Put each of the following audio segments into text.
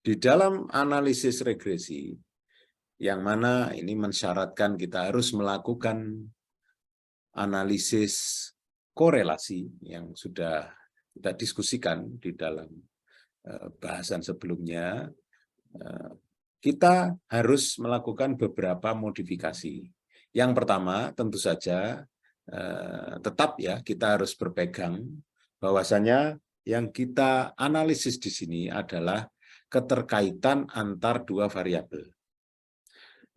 Di dalam analisis regresi, yang mana ini mensyaratkan kita harus melakukan analisis korelasi yang sudah kita diskusikan di dalam bahasan sebelumnya, kita harus melakukan beberapa modifikasi. Yang pertama, tentu saja tetap ya kita harus berpegang bahwasanya yang kita analisis di sini adalah keterkaitan antar dua variabel.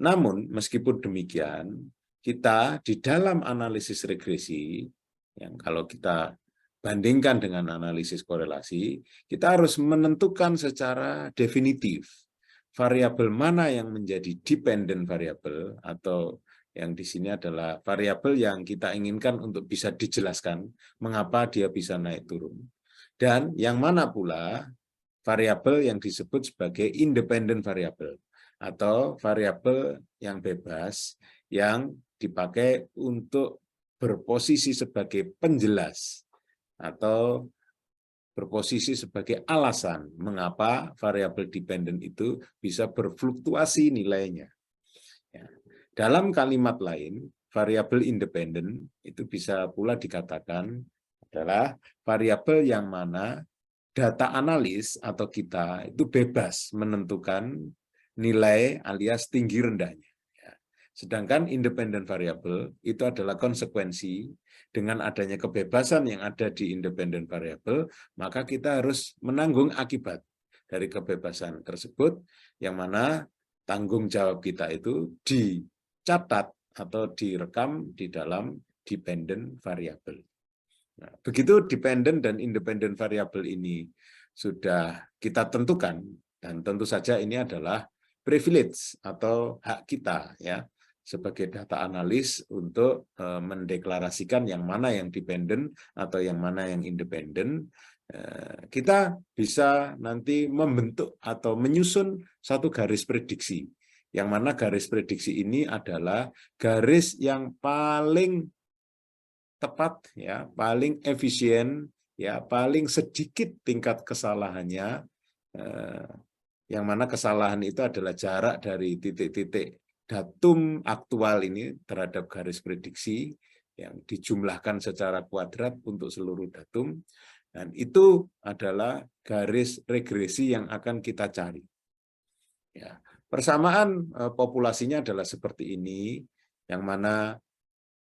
Namun, meskipun demikian, kita di dalam analisis regresi, yang kalau kita bandingkan dengan analisis korelasi, kita harus menentukan secara definitif variabel mana yang menjadi dependent variable, atau yang di sini adalah variabel yang kita inginkan untuk bisa dijelaskan mengapa dia bisa naik turun. Dan yang mana pula variabel yang disebut sebagai independent variable, atau variabel yang bebas yang dipakai untuk berposisi sebagai penjelas atau berposisi sebagai alasan mengapa variabel dependent itu bisa berfluktuasi nilainya. Ya. Dalam kalimat lain, variabel independent itu bisa pula dikatakan adalah variabel yang mana data analis atau kita itu bebas menentukan nilai alias tinggi rendahnya. Sedangkan independent variable itu adalah konsekuensi dengan adanya kebebasan yang ada di independent variable, maka kita harus menanggung akibat dari kebebasan tersebut, yang mana tanggung jawab kita itu dicatat atau direkam di dalam dependent variable. Nah, begitu dependent dan independent variable ini sudah kita tentukan, dan tentu saja ini adalah privilege atau hak kita ya sebagai data analis untuk mendeklarasikan yang mana yang dependent atau yang mana yang independent. Kita bisa nanti membentuk atau menyusun satu garis prediksi, yang mana garis prediksi ini adalah garis yang paling tepat ya, paling efisien ya, paling sedikit tingkat kesalahannya, yang mana kesalahan itu adalah jarak dari titik-titik datum aktual ini terhadap garis prediksi yang dijumlahkan secara kuadrat untuk seluruh datum, dan itu adalah garis regresi yang akan kita cari. Ya, persamaan populasinya adalah seperti ini, yang mana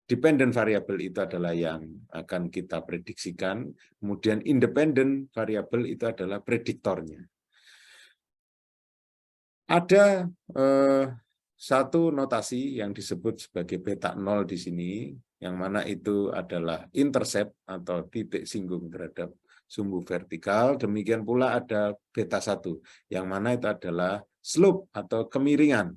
dependent variable itu adalah yang akan kita prediksikan, kemudian independent variable itu adalah prediktornya. Ada satu notasi yang disebut sebagai beta 0 di sini, yang mana itu adalah intercept atau titik singgung terhadap sumbu vertikal. Demikian pula ada beta 1, yang mana itu adalah slope atau kemiringan,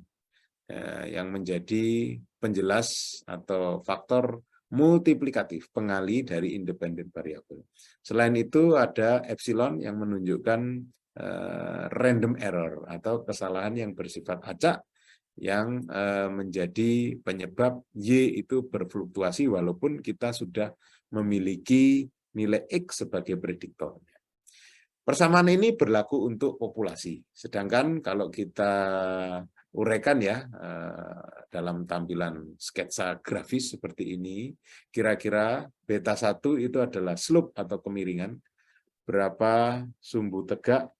yang menjadi penjelas atau faktor multiplikatif pengali dari independent variable. Selain itu ada epsilon yang menunjukkan random error atau kesalahan yang bersifat acak yang menjadi penyebab Y itu berfluktuasi walaupun kita sudah memiliki nilai X sebagai prediktor. Persamaan ini berlaku untuk populasi. Sedangkan kalau kita uraikan ya dalam tampilan sketsa grafis seperti ini, kira-kira beta 1 itu adalah slope atau kemiringan, berapa sumbu tegak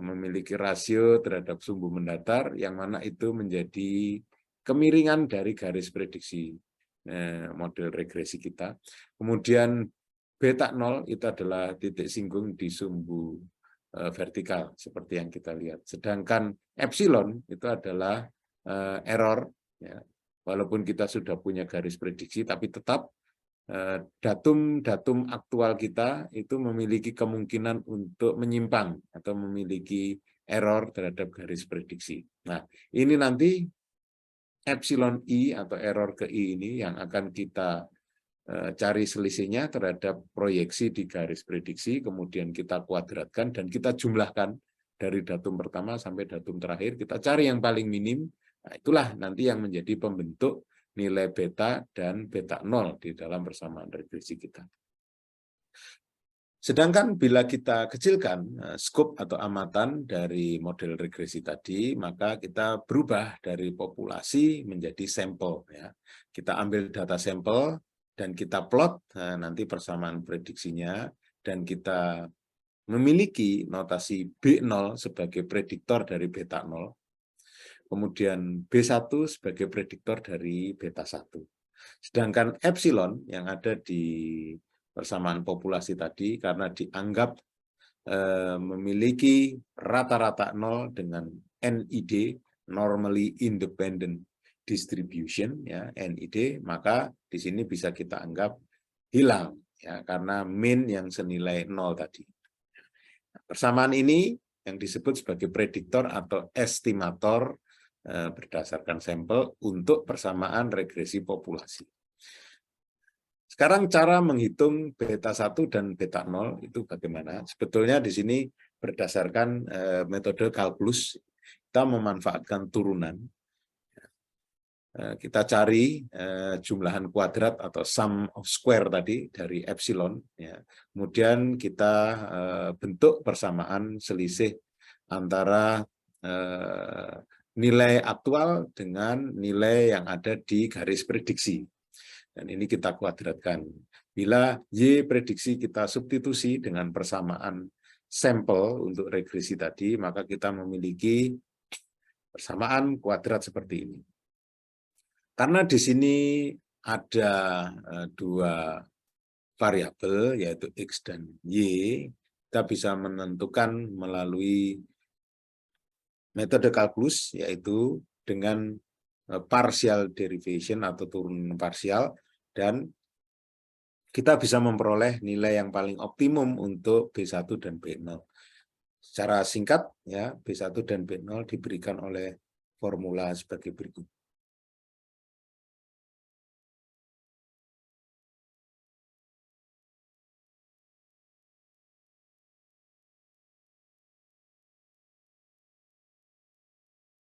memiliki rasio terhadap sumbu mendatar, yang mana itu menjadi kemiringan dari garis prediksi model regresi kita. Kemudian beta 0 itu adalah titik singgung di sumbu vertikal seperti yang kita lihat. Sedangkan epsilon itu adalah error, ya. Walaupun kita sudah punya garis prediksi, tapi tetap datum aktual kita itu memiliki kemungkinan untuk menyimpang atau memiliki error terhadap garis prediksi. Nah, ini nanti epsilon I atau error ke I ini yang akan kita cari selisihnya terhadap proyeksi di garis prediksi, kemudian kita kuadratkan dan kita jumlahkan dari datum pertama sampai datum terakhir, kita cari yang paling minim. Nah, itulah nanti yang menjadi pembentuk nilai beta dan beta 0 di dalam persamaan regresi kita. Sedangkan bila kita kecilkan skop atau amatan dari model regresi tadi, maka kita berubah dari populasi menjadi sampel. Ya. Kita ambil data sampel dan kita plot nanti persamaan prediksinya, dan kita memiliki notasi B0 sebagai prediktor dari beta 0, kemudian B1 sebagai prediktor dari beta 1. Sedangkan epsilon yang ada di persamaan populasi tadi, karena dianggap memiliki rata-rata 0 dengan NID, normally independent distribution, ya, NID, maka di sini bisa kita anggap hilang, ya, karena mean yang senilai 0 tadi. Persamaan ini yang disebut sebagai prediktor atau estimator berdasarkan sampel untuk persamaan regresi populasi. Sekarang cara menghitung beta 1 dan beta 0 itu bagaimana? Sebetulnya di sini berdasarkan metode kalkulus, kita memanfaatkan turunan. Kita cari jumlahan kuadrat atau sum of square tadi dari epsilon. Ya. Kemudian kita bentuk persamaan selisih antara nilai aktual dengan nilai yang ada di garis prediksi. Dan ini kita kuadratkan. Bila Y prediksi kita substitusi dengan persamaan sampel untuk regresi tadi, maka kita memiliki persamaan kuadrat seperti ini. Karena di sini ada dua variabel, yaitu X dan Y, kita bisa menentukan melalui metode kalkulus, yaitu dengan partial derivation atau turunan parsial, dan kita bisa memperoleh nilai yang paling optimum untuk B1 dan B0. Secara singkat, ya, B1 dan B0 diberikan oleh formula sebagai berikut.